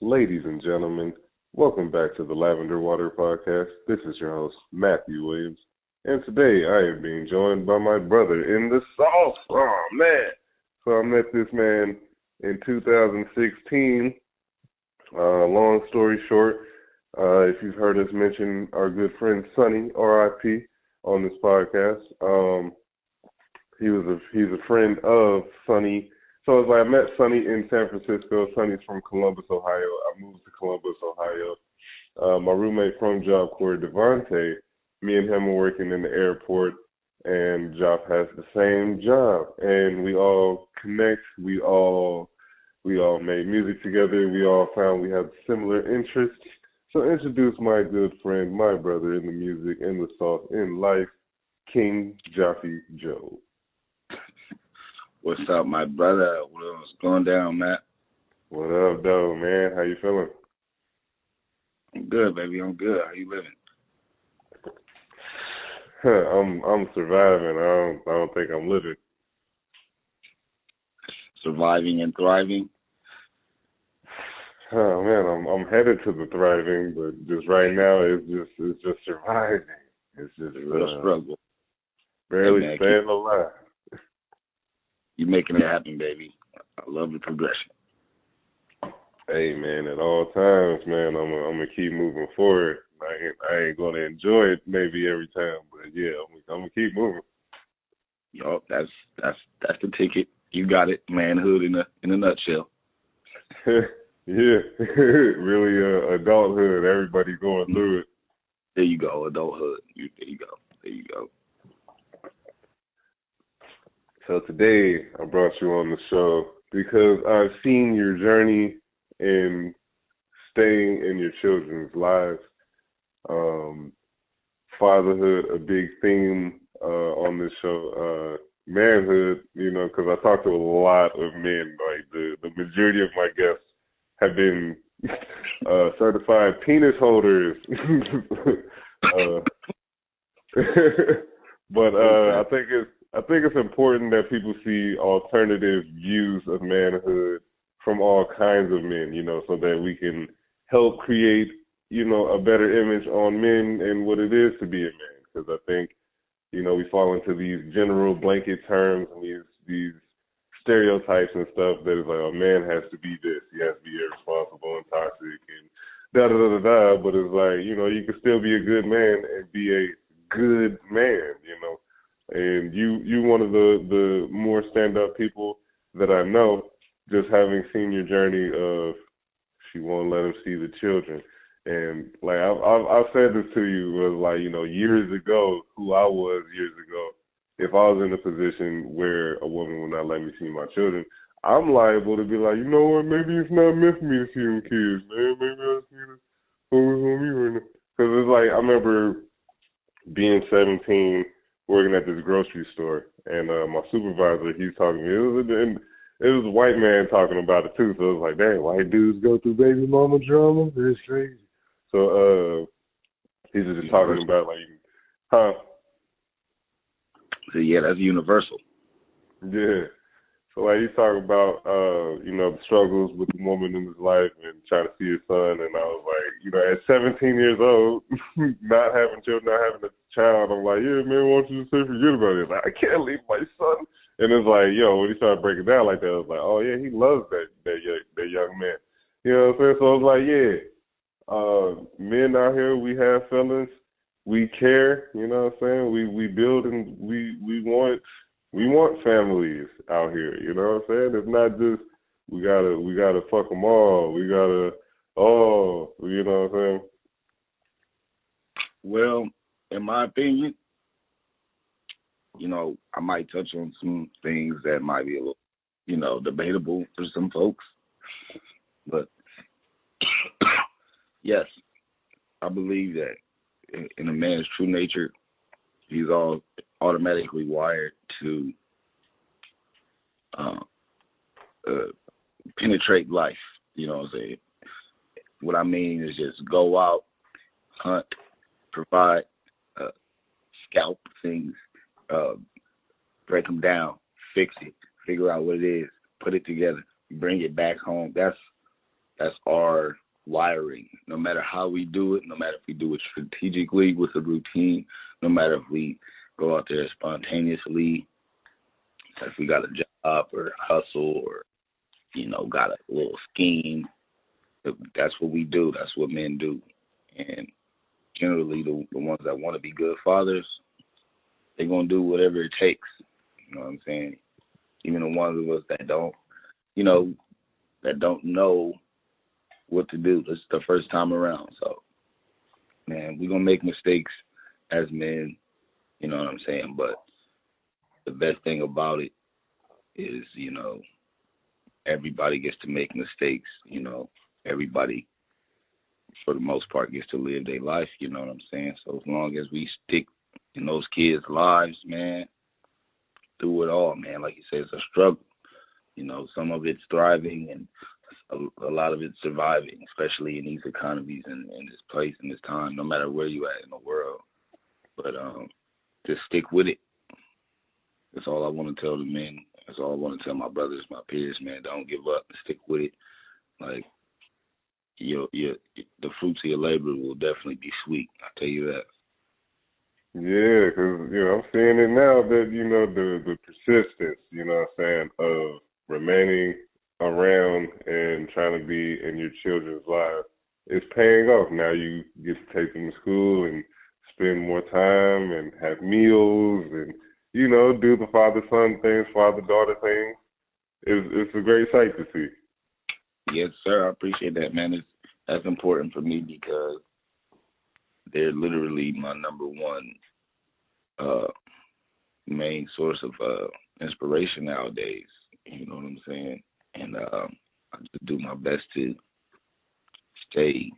Ladies and gentlemen, welcome back to the Lavender Water Podcast. This is your host, Matthew Williams, and today I am being joined by my brother in the South. Oh, man. So I met this man in 2016. Long story short, if you've heard us mention our good friend Sonny, R.I.P., on this podcast, he's a friend of Sonny. So it's like I met Sonny in San Francisco. Sonny's from Columbus, Ohio. I moved to Columbus, Ohio. My roommate from Job Corps, Devontae, me and him were working in the airport, and Job has the same job. And we all connect. We all made music together. We all found we had similar interests. So introduce my good friend, my brother in the music, in the sauce, in life, King Jaffe Joe. What's up, my brother? What's going down, Matt? What up, though, man? How you feeling? I'm good, baby. I'm good. How you living? I'm surviving. I don't think I'm living. Surviving and thriving. Oh man, I'm headed to the thriving, but just right now it's just surviving. It's just a struggle. Barely staying alive. You're making it happen, baby. I love the progression. Hey man, at all times, man, I'm gonna keep moving forward. I ain't gonna enjoy it maybe every time, but yeah, I'm gonna keep moving. Yo, that's the ticket. You got it. Manhood in a nutshell. Yeah, really adulthood. Everybody going through it. There you go, adulthood. There you go. So today I brought you on the show because I've seen your journey in staying in your children's lives. Fatherhood, a big theme on this show. Manhood, because I talk to a lot of men. Like the majority of my guests have been certified penis holders. But I think it's important that people see alternative views of manhood from all kinds of men, so that we can help create, a better image on men and what it is to be a man. Because I think, we fall into these general blanket terms and these stereotypes and stuff that is like, a man has to be this, he has to be irresponsible and toxic and da-da-da-da-da, but it's like, you can still be a good man and be a good man, and you one of the more stand-up people that I know, just having seen your journey of she won't let him see the children. And like I've said this to you was like, years ago, who I was years ago, if I was in a position where a woman would not let me see my children, I'm liable to be like, you know what, maybe it's not meant for me to see them kids, man. Maybe I just need to focus on me right now. Because it's like, I remember being 17, working at this grocery store, and my supervisor, he's talking to me. It was a white man talking about it too, so it was like, dang, white dudes go through baby mama drama? That's crazy. So he's just talking about like, huh? So yeah, that's universal. Yeah. So like he's talking about the struggles with the woman in his life and trying to see his son, and I was like, at 17 years old, not having children, not having a child, I'm like, yeah, man, why don't you just say forget about it? Like, I can't leave my son. And it's like, when he started breaking down like that, I was like, oh yeah, he loves that young man. You know what I'm saying? So I was like, yeah, men out here, we have feelings, we care. You know what I'm saying? We build and we want families out here. You know what I'm saying? It's not just we gotta fuck them all. We gotta you know what I'm saying? Well, in my opinion, I might touch on some things that might be a little, debatable for some folks. But yes, I believe that in a man's true nature, he's all automatically wired to penetrate life. You know what I'm saying? What I mean is just go out, hunt, provide, scalp things, break them down, fix it, figure out what it is, put it together, bring it back home. That's That's our wiring. No matter how we do it, no matter if we do it strategically with a routine, no matter if we go out there spontaneously, if we got a job or hustle or, got a little scheme, that's what we do. That's what men do. And generally, the ones that want to be good fathers, they're going to do whatever it takes. You know what I'm saying? Even the ones of us that don't, that don't know what to do. This is the first time around. So, man, we're going to make mistakes as men, you know what I'm saying? But the best thing about it is, everybody gets to make mistakes, everybody, for the most part, gets to live their life, you know what I'm saying? So as long as we stick in those kids' lives, man, through it all, man, like you said, it's a struggle. Some of it's thriving and a lot of it's surviving, especially in these economies and in this place and this time, no matter where you at in the world. But just stick with it. That's all I want to tell the men. That's all I want to tell my brothers, my peers, man. Don't give up. Stick with it. Like, the fruits of your labor will definitely be sweet. I tell you that. Yeah, because, I'm seeing it now that, the persistence, what I'm saying, of remaining around and trying to be in your children's lives is paying off. Now you get to take them to school and spend more time and have meals and, do the father-son things, father-daughter things. It's a great sight to see. Yes, sir. I appreciate that, man. That's important for me because they're literally my number one main source of inspiration nowadays. You know what I'm saying? And I just do my best to stay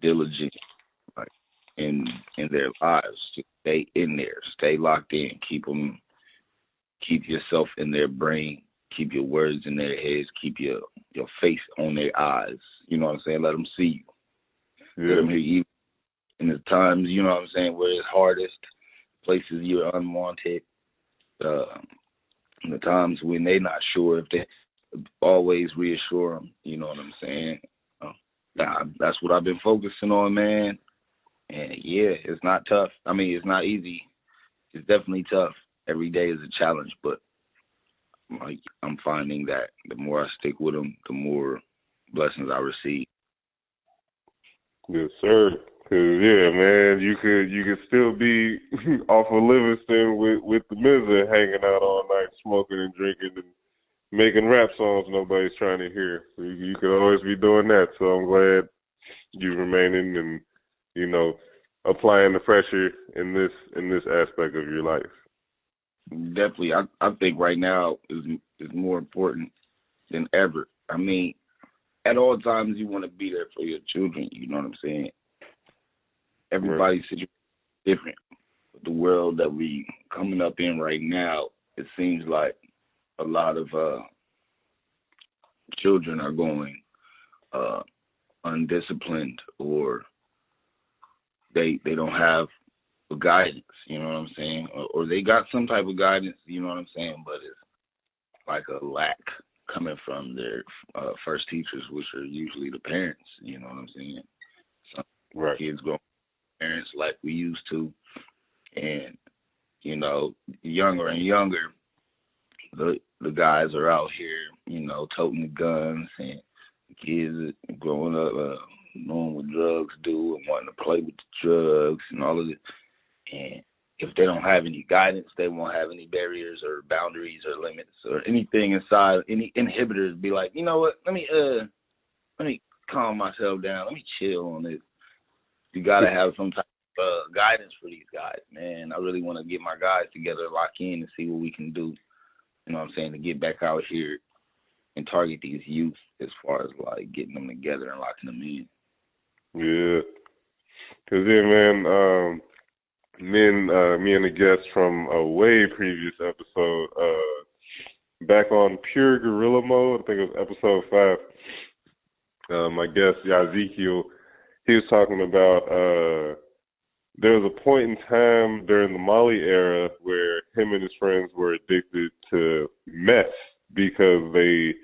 diligent, like in their lives, to stay in there, stay locked in, keep yourself in their brain, keep your words in their heads, keep your face on their eyes. You know what I'm saying? Let them see you. Let them hear you. In the times, you know what I'm saying, where it's hardest, places you're unwanted, in the times when they're not sure, if they always reassure them. You know what I'm saying? That's what I've been focusing on, man. And yeah, it's not tough. I mean, it's not easy. It's definitely tough. Every day is a challenge, but I'm finding that the more I stick with them, the more blessings I receive. Yes, sir. 'Cause yeah, man, you could still be off of Livingston with the Mizza hanging out all night, smoking and drinking and making rap songs nobody's trying to hear. So you could always be doing that. So I'm glad you remaining and applying the pressure in this aspect of your life. Definitely, I think right now is more important than ever. I mean, at all times you want to be there for your children. You know what I'm saying? Everybody's situation is different. But the world that we coming up in right now, it seems like a lot of children are going undisciplined, or they don't have guidance, you know what I'm saying? Or they got some type of guidance, you know what I'm saying, but it's like a lack coming from their first teachers, which are usually the parents, you know what I'm saying? Some kids grow up with parents like we used to, and, younger and younger, the guys are out here, toting the guns, and kids growing up knowing what drugs do and wanting to play with the drugs and all of it. And if they don't have any guidance, they won't have any barriers or boundaries or limits or anything inside, any inhibitors. Be like, you know what? Let me calm myself down. Let me chill on this. You gotta have some type of guidance for these guys, man. I really want to get my guys together, lock in, and see what we can do. You know what I'm saying? To get back out here and target these youth as far as like getting them together and locking them in. Yeah, 'cause yeah, man. Me and the guest from a way previous episode, back on Pure Gorilla Mode, I think it was episode 5. My guest, Ezekiel, he was talking about there was a point in time during the Molly era where him and his friends were addicted to meth because they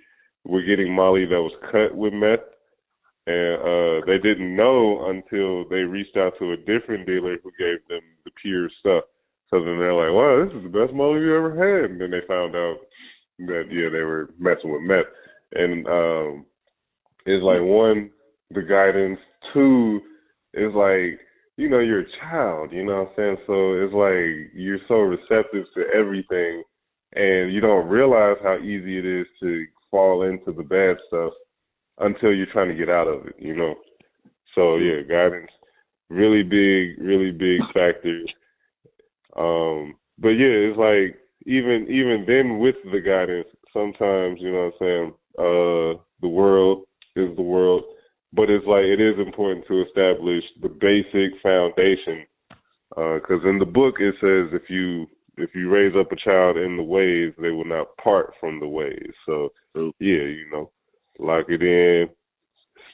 were getting Molly that was cut with meth, and they didn't know until they reached out to a different dealer who gave them the pure stuff. So then they're like, "Wow, this is the best molar you ever had." And then they found out that they were messing with meth. And it's like, one, the guidance. Two, is like, you're a child. You know what I'm saying? So it's like you're so receptive to everything, and you don't realize how easy it is to fall into the bad stuff until you're trying to get out of it. So yeah, guidance, really big factor. But yeah, it's like even then with the guidance, sometimes, what I'm saying, the world is the world, but it's like it is important to establish the basic foundation, because in the book it says if you raise up a child in the ways, they will not part from the ways. So yeah, lock it in,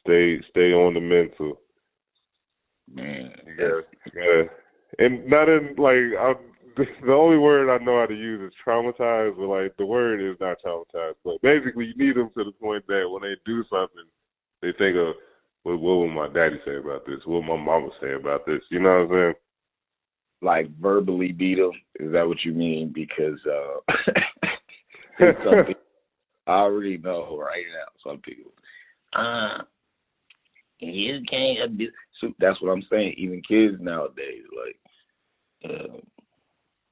stay on the mental. Man, Yeah. And not in like the only word I know how to use is traumatized, but like the word is not traumatized. But basically, you need them to the point that when they do something, they think of, well, what will my daddy say about this? What will my mama say about this? You know what I'm saying? like verbally beat them. Is that what you mean? Because it's something I already know right now. Some people, you can't abuse. So that's what I'm saying. Even kids nowadays, like,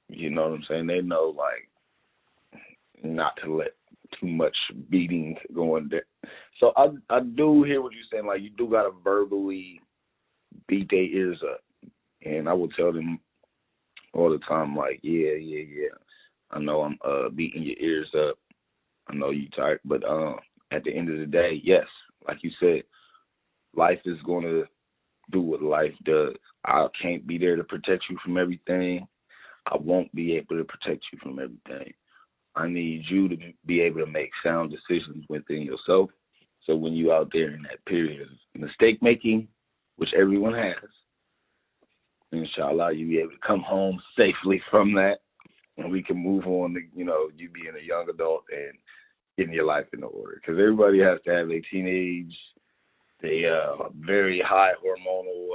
you know what I'm saying? They know, like, not to let too much beating go on there. So I do hear what you're saying. Like, you do gotta verbally beat their ears up, and I will tell them all the time, like, yeah. I know I'm beating your ears up. I know you tired, but at the end of the day, yes, like you said, life is gonna do what life does. I can't be there to protect you from everything. I won't be able to protect you from everything. I need you to be able to make sound decisions within yourself. So when you out there in that period of mistake making, which everyone has, inshallah, you be able to come home safely from that, and we can move on to, you being a young adult and getting your life in order. Because everybody has to have a teenage, they very high hormonal,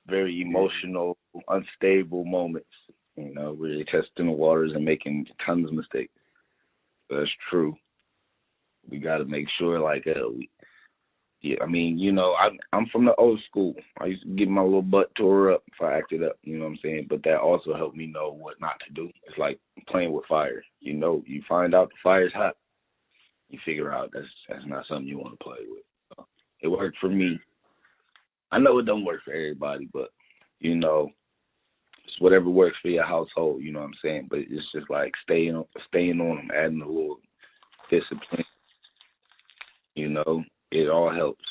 very emotional, unstable moments, where you're testing the waters and making tons of mistakes. That's true. We got to make sure, like, I'm from the old school. I used to get my little butt tore up if I acted up, you know what I'm saying? But that also helped me know what not to do. It's like playing with fire. You find out the fire's hot, you figure out that's not something you want to play with. So it worked for me. I know it don't work for everybody, but, it's whatever works for your household, you know what I'm saying? But it's just like staying on them, adding a little discipline, it all helps.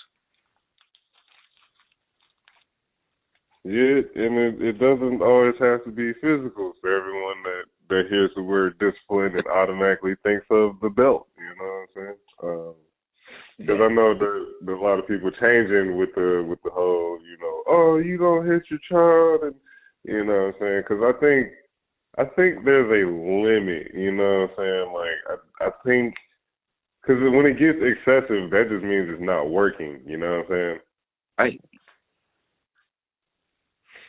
Yeah, and it doesn't always have to be physical. For everyone that hears the word discipline and automatically thinks of the belt, you know what I'm saying? Because I know there's a lot of people changing with the whole, oh, you don't hit your child, and you know what I'm saying? Because I think there's a limit, you know what I'm saying? Like I think, because when it gets excessive, that just means it's not working, you know what I'm saying? Right.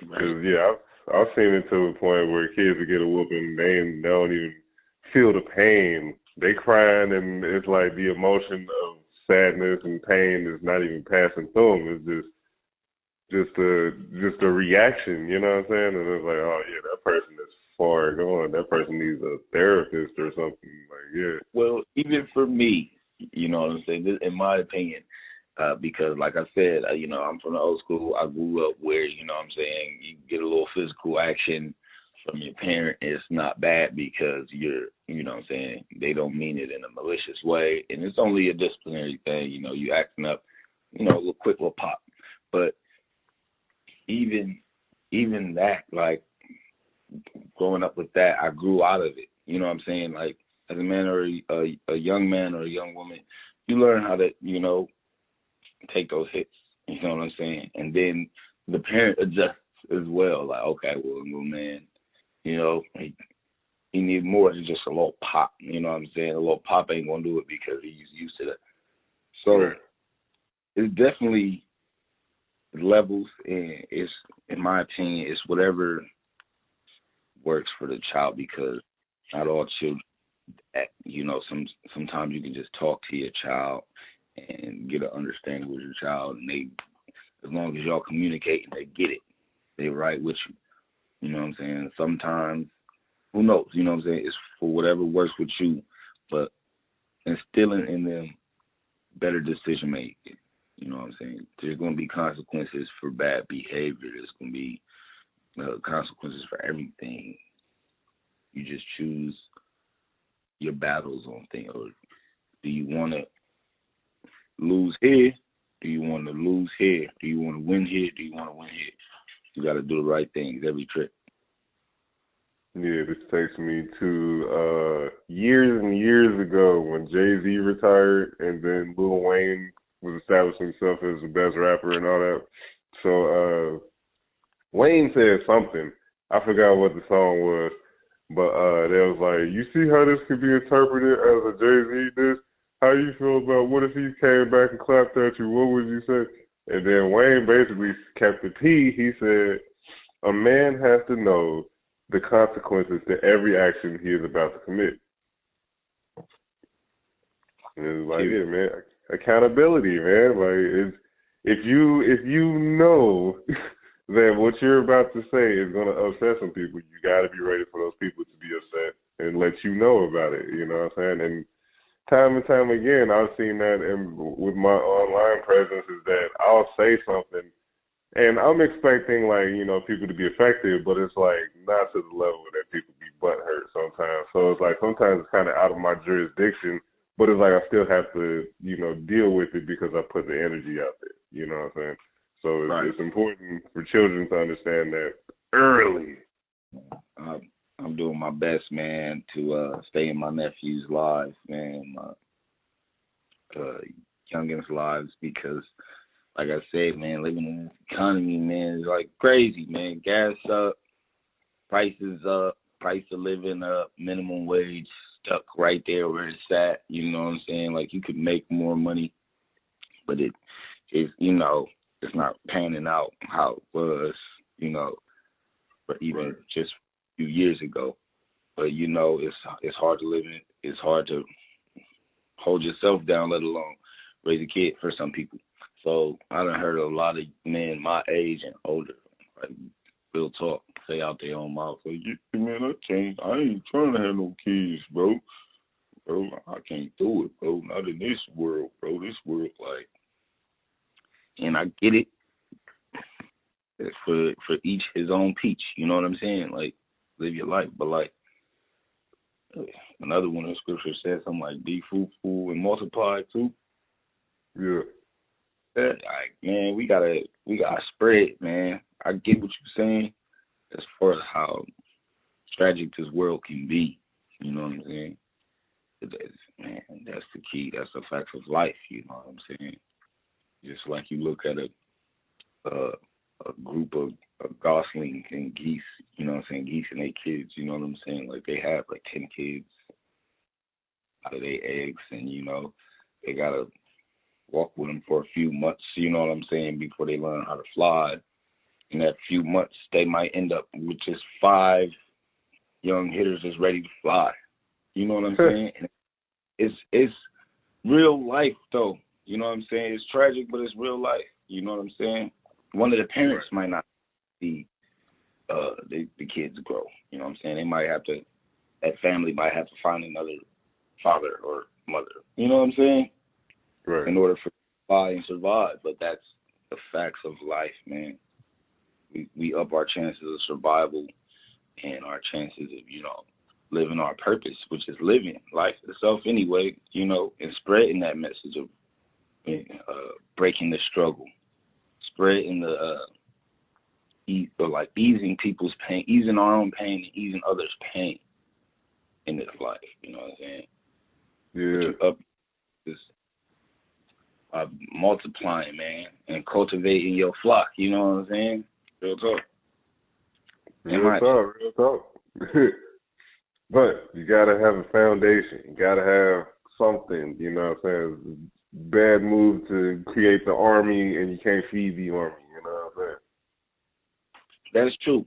Because I've seen it to the point where kids will get a whooping, they don't even feel the pain. They crying, and it's like the emotion of sadness and pain is not even passing through them. It's just a reaction, you know what I'm saying? And it's like, oh yeah, that person is far gone. That person needs a therapist or something. Like, yeah. Well, even for me, you know what I'm saying? This, in my opinion, because like I said, I'm from the old school. I grew up where, you know what I'm saying, you get a little physical action from your parent. It's not bad because you're, you know what I'm saying, they don't mean it in a malicious way. And it's only a disciplinary thing, you acting up, a little quick little pop. But even that, like, growing up with that, I grew out of it. You know what I'm saying? Like, as a man or a young man or a young woman, you learn how to, take those hits. You know what I'm saying? And then the parent adjusts as well. Like, okay, well, man, he he needs more than just a little pop. You know what I'm saying? A little pop ain't gonna do it because he's used to that. So Right. it's definitely levels, and it's, in my opinion, it's whatever works for the child, because not all children, sometimes you can just talk to your child and get an understanding with your child, and they, as long as y'all communicate and they get it, they right with you. You know what I'm saying? Sometimes, who knows? You know what I'm saying? It's for whatever works with you, but instilling in them better decision making. You know what I'm saying? There's going to be consequences for bad behavior. There's going to be consequences for everything. You just choose your battles on things. Or do you want to lose here? Do you want to lose here? Do you want to win here? Do you want to win here? You got to do the right things every trip. Yeah, this takes me to years and years ago when Jay-Z retired and then Lil Wayne was establishing himself as the best rapper and all that. So Wayne said something. I forgot what the song was, but they was like, you see how this could be interpreted as a Jay-Z diss? How you feel about what if he came back and clapped at you? What would you say? And then Wayne basically kept the P. He said, a man has to know the consequences to every action he is about to commit. And it's like, yeah, man, accountability, man. Like, it's, if you know that what you're about to say is going to upset some people, you got to be ready for those people to be upset and let you know about it. You know what I'm saying? And time and time again, I've seen that with my online presence, is that I'll say something and I'm expecting, like, people to be affected, but it's like not to the level that people be butthurt sometimes. So it's like sometimes it's kind of out of my jurisdiction, but it's like I still have to, deal with it because I put the energy out there. You know what I'm saying? So Right. it's important for children to understand that early. I'm doing my best, man, to stay in my nephew's lives, man, my youngins' lives, because, like I said, man, living in this economy, man, is like crazy, man. Gas up, prices up, price of living up, minimum wage stuck right there where it's at. You know what I'm saying? Like, you could make more money, but it's it's not panning out how it was, but even Right. just a few years ago. But it's hard to live in. It's hard to hold yourself down, let alone raise a kid for some people. So I done heard a lot of men my age and older, like, real talk, say out their own mouth, like, yeah, man, I ain't trying to have no kids, bro. Bro, I can't do it, bro. Not in this world, bro. This world, like, and I get it. It's for each his own peach. You know what I'm saying? Like, live your life, but like, another one in scripture says something like, be fruitful and multiply too. Yeah. Like, man, we gotta spread, man. I get what you're saying as far as how tragic this world can be. You know what I'm saying? Man, that's the key. That's the fact of life. You know what I'm saying? Just like you look at a group of goslings and geese. You know what I'm saying? Geese and their kids. You know what I'm saying? Like, they have like 10 kids out of their eggs, and they gotta walk with them for a few months, you know what I'm saying, before they learn how to fly. In that few months, they might end up with just 5 young hitters that's ready to fly. You know what I'm saying? And it's real life, though. You know what I'm saying? It's tragic, but it's real life. You know what I'm saying? One of the parents might not see the kids grow. You know what I'm saying? They might have to, that family might have to find another father or mother. You know what I'm saying? Right. In order for fly and survive. But that's the facts of life, man. We up our chances of survival and our chances of, living our purpose, which is living life itself anyway, and spreading that message of breaking the struggle, spreading the easing people's pain, easing our own pain and easing others' pain in this life. You know what I'm saying? Yeah. Up this multiplying, man, and cultivating your flock. You know what I'm saying? Real talk. Real talk. But you gotta have a foundation. You gotta have something, you know what I'm saying? Bad move to create the army and you can't feed the army, you know what I'm That's true.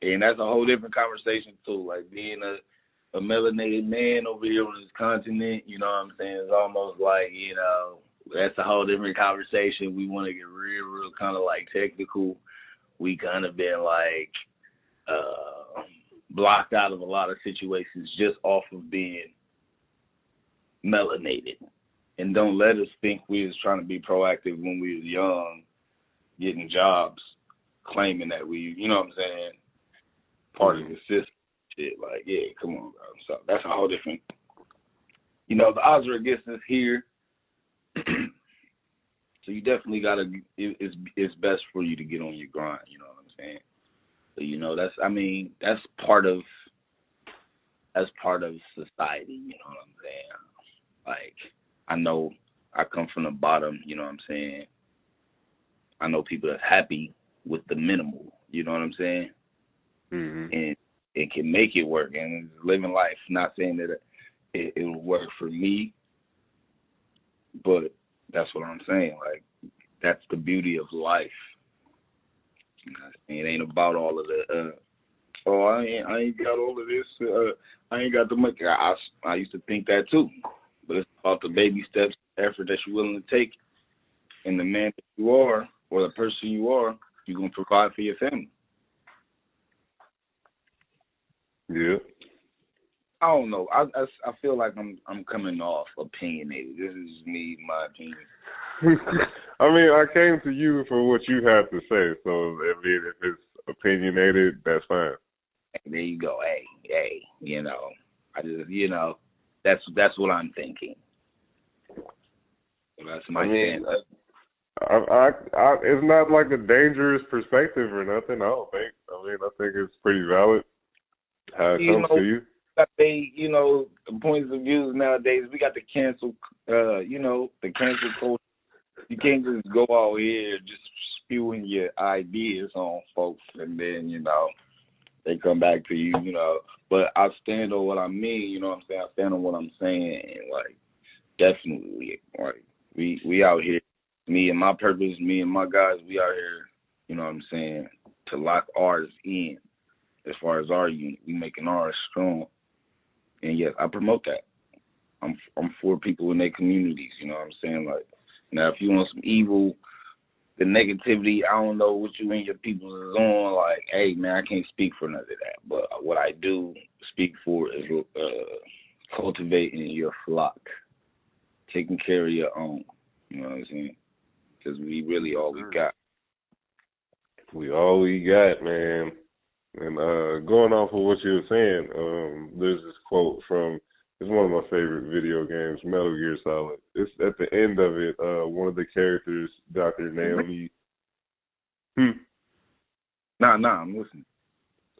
And that's a whole different conversation too. Like being a melanated man over here on this continent, you know what I'm saying? It's almost like, that's a whole different conversation. We want to get real kind of like technical. We kind of been like blocked out of a lot of situations just off of being melanated. And don't let us think we was trying to be proactive when we was young, getting jobs, claiming that we, you know what I'm saying, part of the system. Shit, like, yeah, come on, bro. So that's a whole different, the odds are against us here. So you definitely gotta. It's best for you to get on your grind. You know what I'm saying? That's part of society. You know what I'm saying? Like, I know I come from the bottom. You know what I'm saying? I know people that's happy with the minimal. You know what I'm saying? saying? And it can make it work and living life. Not saying that it'll work for me, but that's what I'm saying. Like, that's the beauty of life. It ain't about all of the, I ain't got all of this. I ain't got the money. I used to think that too. But it's about the baby steps, the effort that you're willing to take. And the man that you are, or the person you are, you're going to provide for your family. Yeah. I don't know. I feel like I'm coming off opinionated. This is me, my opinion. I mean, I came to you for what you have to say. So, I mean, if it's opinionated, that's fine. There you go. Hey, I just, that's what I'm thinking. That's my stance. It's not like a dangerous perspective or nothing. I don't think. I mean, I think it's pretty valid how it comes to you. The points of views nowadays, we got the cancel, the cancel culture. You can't just go out here just spewing your ideas on folks and then, they come back to you, But I stand on what I mean, you know what I'm saying? I stand on what I'm saying, and, like, definitely, like, we out here, me and my purpose, me and my guys, we out here, you know what I'm saying, to lock ours in as far as our unit. We making ours strong. And, yes, I promote that. I'm for people in their communities, you know what I'm saying? Like, now, if you want some evil, the negativity, I don't know what you and your people is on. Like, hey, man, I can't speak for none of that. But what I do speak for is cultivating your flock, taking care of your own. You know what I'm saying? Because we really all we got. We all we got, man. And going off of what you were saying, there's this quote from, it's one of my favorite video games, Metal Gear Solid. It's at the end of it, one of the characters, Dr. Naomi. Nah, I'm listening.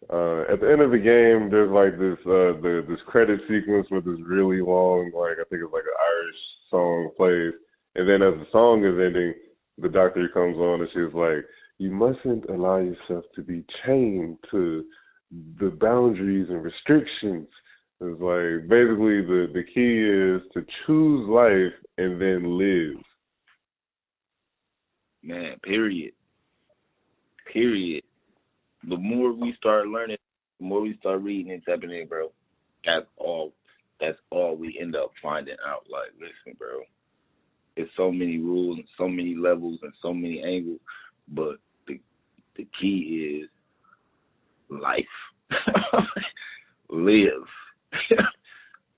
At the end of the game, there's like this credit sequence with this really long, like, I think it's like an Irish song plays. And then as the song is ending, the doctor comes on and she's like, you mustn't allow yourself to be chained to the boundaries and restrictions. It's like, basically the key is to choose life and then live. Man, period. The more we start learning, the more we start reading and tapping in, bro, that's all we end up finding out. Like, listen, bro, there's so many rules and so many levels and so many angles, but the key is life. Live.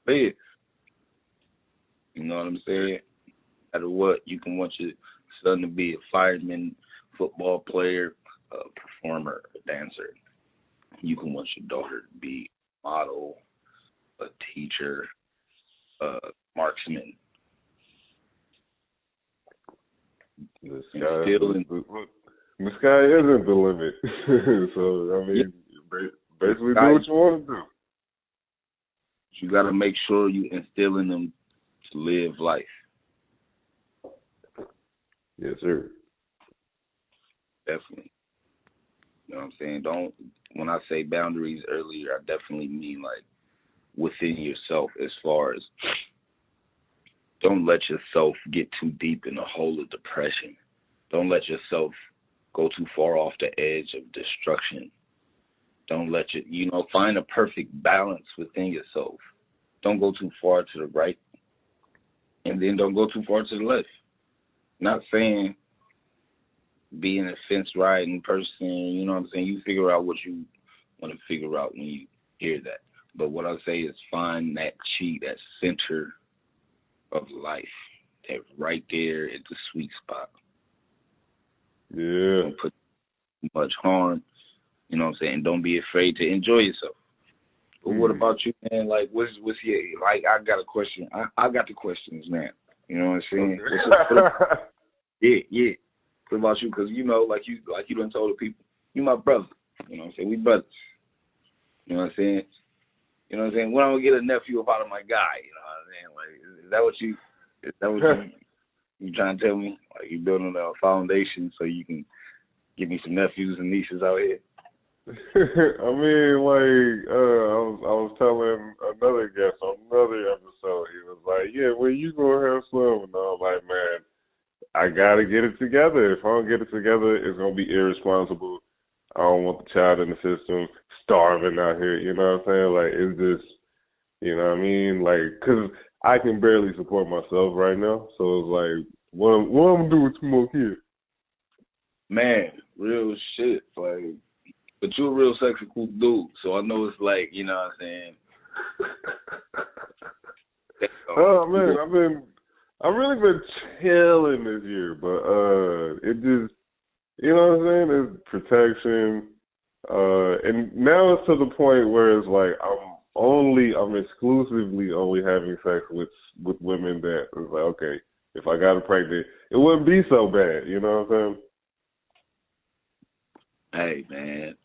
Live. You know what I'm saying? No matter what, you can want your son to be a fireman, football player, a performer, a dancer. You can want your daughter to be a model, a teacher, a marksman. The sky isn't the limit. So, I mean, basically do what you want to do. You got to make sure you instill in them to live life. Yes, sir. Definitely. You know what I'm saying? When I say boundaries earlier, I definitely mean, like, within yourself, as far as don't let yourself get too deep in the hole of depression. Don't let yourself go too far off the edge of destruction. Don't let find a perfect balance within yourself. Don't go too far to the right, and then don't go too far to the left. Not saying be an offense riding person, you know what I'm saying? You figure out what you want to figure out when you hear that. But what I say is find that chi, that center of life, that right there at the sweet spot. Yeah. Don't put too much harm, you know what I'm saying? Don't be afraid to enjoy yourself. But what about you, man? Like, what's your, like, I got a question. I got the questions, man. You know what I'm saying? Okay. Yeah. What about you? Because, like you done told the people, you my brother. You know what I'm saying? We brothers. You know what I'm saying? You know what I'm saying? When I'm going to get a nephew up out of my guy, you know what I'm saying? Like, is that what you trying to tell me? Like, you building a foundation so you can give me some nephews and nieces out here? I mean, like, I was telling another guest on another episode, he was like, yeah, when you gonna have some? And I was like, man, I gotta get it together. If I don't get it together, it's gonna be irresponsible. I don't want the child in the system starving out here, you know what I'm saying? Like, it's just, you know what I mean? Like, because I can barely support myself right now. So it's like, what I'm going to do with 2 more kids? Man, real shit. Like, but you're a real sexy, cool dude. So I know it's like, you know what I'm saying? Oh, man, I've really been chilling this year, but it just, you know what I'm saying? It's protection. And now it's to the point where it's like I'm exclusively only having sex with women that is like, okay, if I got pregnant, it wouldn't be so bad, you know what I'm saying? Hey, man.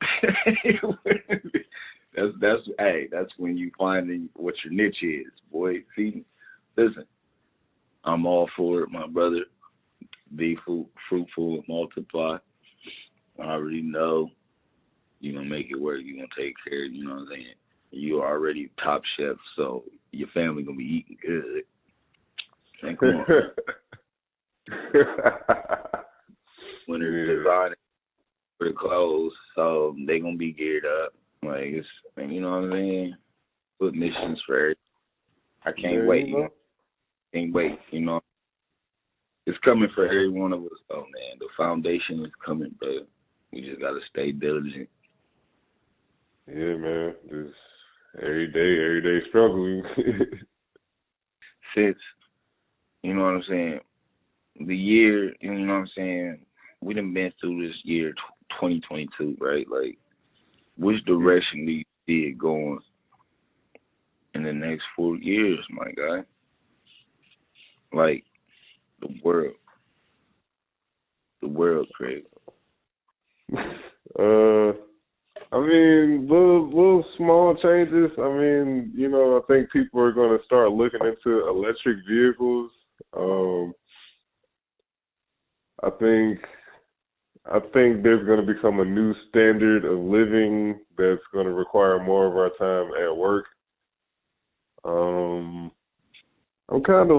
that's when you finding what your niche is, boy. See, listen, I'm all for it, my brother. Be fruitful, multiply. I already know you're going to make it work. You're going to take care, you know what I'm saying? You're already top chef, so your family going to be eating good. Man, come on. When they're designing for the clothes, so they going to be geared up. Like, it's, you know what I'm saying? Put missions for it. I can't wait, you know? Can't wait, you know? It's coming for every one of us, though, man. The foundation is coming, bro. We just got to stay diligent. Yeah, man. Just every day struggling. Since, you know what I'm saying, the year, you know what I'm saying, we done been through this year, 2022, right? Like, which direction do you see it going in the next 4 years, my guy? Like, the world, Craig. I mean, little small changes. I mean, you know, I think people are going to start looking into electric vehicles. I think there's going to become a new standard of living that's going to require more of our time at work. I'm kind of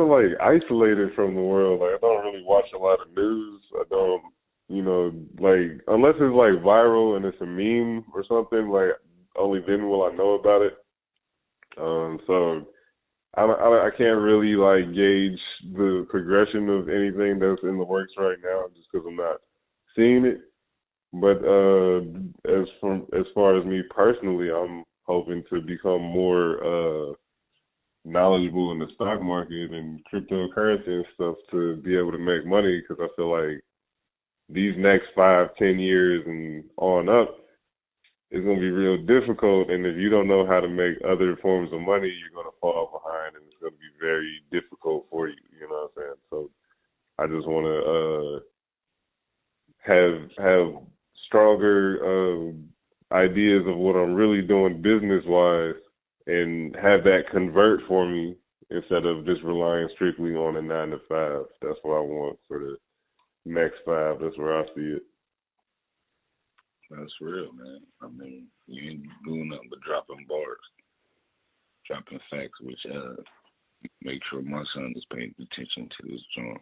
like isolated from the world. Like, I don't really watch a lot of news. I don't, you know, like, unless it's like viral and it's a meme or something, like, only then will I know about it. So I can't really like gauge the progression of anything that's in the works right now just because I'm not seeing it. But as far as me personally, I'm hoping to become more knowledgeable in the stock market and cryptocurrency and stuff to be able to make money, because I feel like these next 5-10 years and on up is going to be real difficult. And if you don't know how to make other forms of money, you're going to fall behind, and it's going to be very difficult for you. You know what I'm saying? So I just want to have stronger ideas of what I'm really doing business wise, and have that convert for me instead of just relying strictly on a 9-to-5. That's what I want for the next 5. That's where I see it. That's real, man. I mean, you ain't doing nothing but dropping bars, dropping facts, which make sure my son is paying attention to this joint,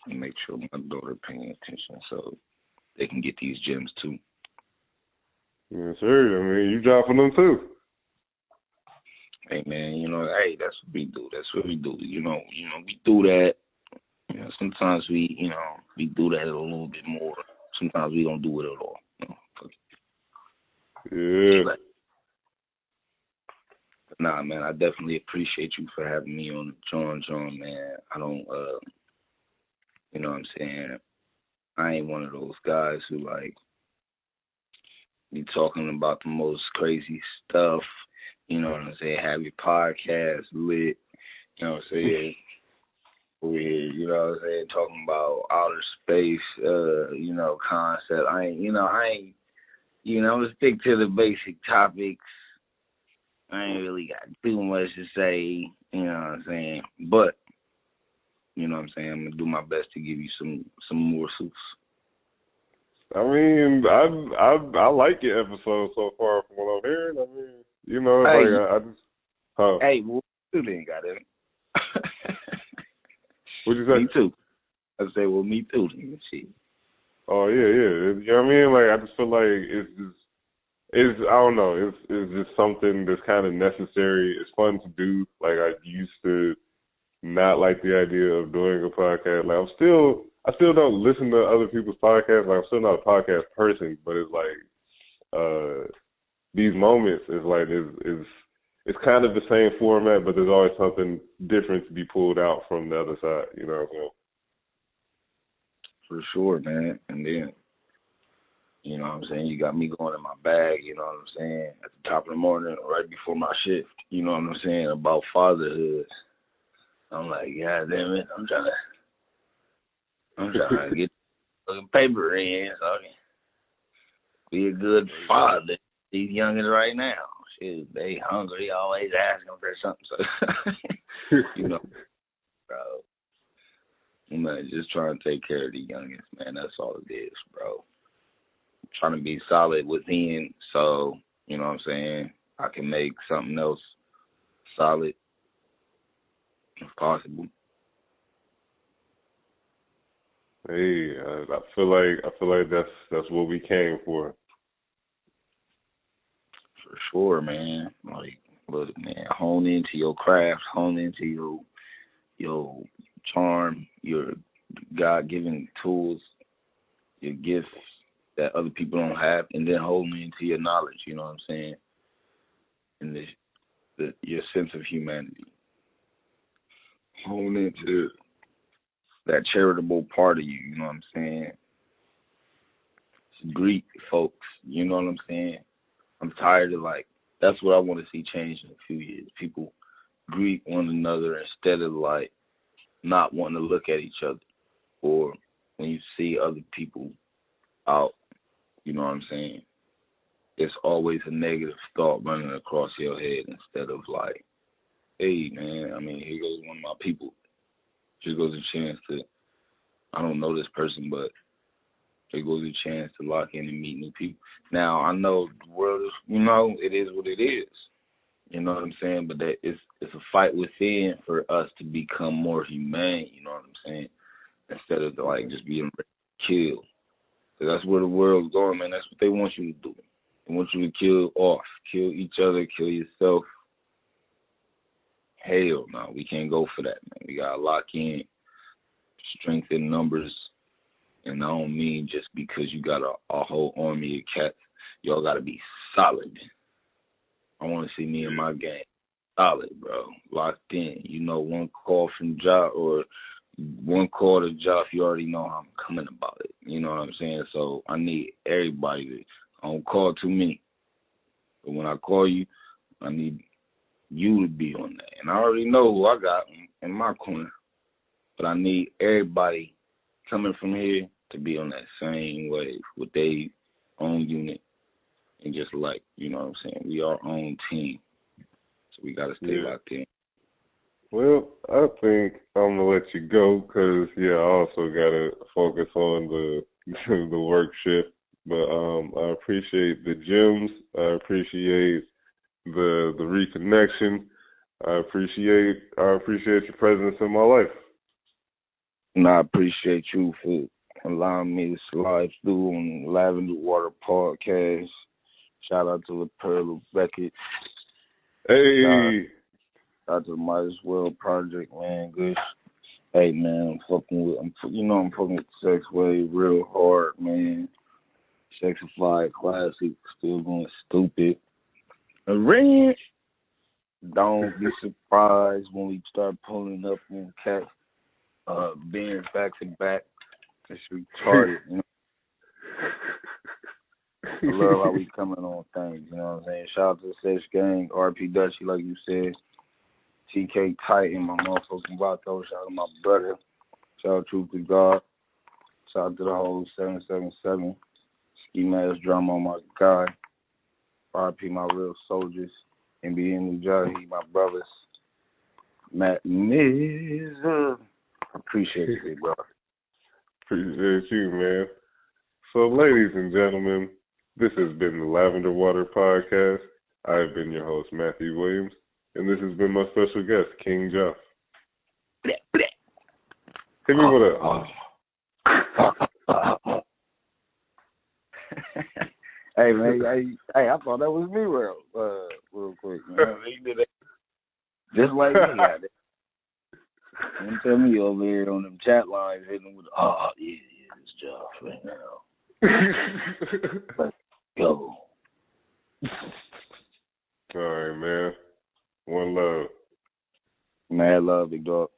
and make sure my daughter paying attention so they can get these gems too. Yes, sir. I mean, you dropping them too. Hey man, hey, that's what we do. That's what we do. We do that. Sometimes we do that a little bit more. Sometimes we don't do it at all. Yeah. But nah, man, I definitely appreciate you for having me on John, man. I don't, you know what I'm saying? I ain't one of those guys who like be talking about the most crazy stuff. You know what I'm saying? Have your podcast lit. You know what I'm saying? Over here, you know what I'm saying? Talking about outer space, concept. I ain't, I'm gonna stick to the basic topics. I ain't really got too much to say, you know what I'm saying? But, you know what I'm saying? I'm gonna do my best to give you some more suits. I mean, I like your episode so far from what I'm hearing. I mean, Hey, I just, huh? Hey, well, you then got it. What'd you say? Me too. I say, well, me too. Shit. Oh yeah. You know what I mean? Like, I just feel like it's I don't know. It's just something that's kind of necessary. It's fun to do. Like, I used to not like the idea of doing a podcast. Like, I still don't listen to other people's podcasts. Like, I'm still not a podcast person, but it's like, these moments is like, it's kind of the same format, but there's always something different to be pulled out from the other side. You know what I'm saying? For sure, man. And then, you know what I'm saying, you got me going in my bag, you know what I'm saying, at the top of the morning, right before my shift, you know what I'm saying, about fatherhood. I'm like, yeah, damn it, I'm trying to get the paper in so I can be a good father. These youngins right now, shit, they hungry, always asking for something. So, bro, man, just trying to take care of the youngins, man. That's all it is, bro. Trying to be solid within, so, you know what I'm saying, I can make something else solid if possible. Hey, I feel like that's what we came for. For sure, man. Like, look, man, hone into your craft, hone into your charm, your God-given tools, your gifts that other people don't have, and then hone into your knowledge, you know what I'm saying, and your sense of humanity. Hone into that charitable part of you, you know what I'm saying? Greet folks, you know what I'm saying? I'm tired of, like, that's what I want to see change in a few years. People greet one another instead of, like, not wanting to look at each other. Or when you see other people out, you know what I'm saying? It's always a negative thought running across your head instead of, like, hey, man, I mean, here goes one of my people. Just goes a chance to, I don't know this person, but there goes a chance to lock in and meet new people. Now, I know the world is, it is what it is. You know what I'm saying? But that it's a fight within for us to become more humane, you know what I'm saying? Instead of, like, just being killed. Because that's where the world's going, man. That's what they want you to do. They want you to kill off, kill each other, kill yourself. Hell no, we can't go for that, man. We got to lock in, strengthen numbers. And I don't mean just because you got a whole army of cats. Y'all got to be solid. I want to see me and my gang solid, bro. Locked in. One call from Job or one call to Job, you already know how I'm coming about it. You know what I'm saying? So I need everybody to, I don't call too many. But when I call you, I need you to be on that. And I already know who I got in my corner. But I need everybody coming from here to be on that same wave with their own unit. And just like, you know what I'm saying, we our own team. So we got to stay locked in. Well, I think I'm going to let you go because, I also got to focus on the the work shift. But I appreciate the gems. I appreciate the reconnection. I appreciate your presence in my life. And I appreciate you for allowing me to slide through on Lavender Water Podcast. Shout out to the Pearl Beckett. Hey. Shout out to the Might As Well Project, man. Good. Hey, man, I'm fucking with Sex Wave real hard, man. Sexified Classic, still going stupid. Rent. Don't be surprised when we start pulling up on cats being back to back. It's retarded, you know. I love how we coming on things, you know what I'm saying? Shout out to the Sex Gang, RP Dutchy, like you said. TK Titan, my motherfucking Vato. Shout out to my brother. Shout out Truth to God. Shout out to the whole 777. Ski Mask Drama on my guy. RP my real soldiers. NBA New Jersey, my brothers. Matt Miz. Appreciate you, big brother. Appreciate you, man. So, ladies and gentlemen, this has been the Lavender Water Podcast. I have been your host, Matthew Williams, and this has been my special guest, King Jeff. Hit me with a... Hey, man, I thought that was me real quick, man. He did it just like me out there. Don't tell me over here on them chat lines hitting with, it's Jeff right now. Let's go. All right, man. One love. Mad love, big dog.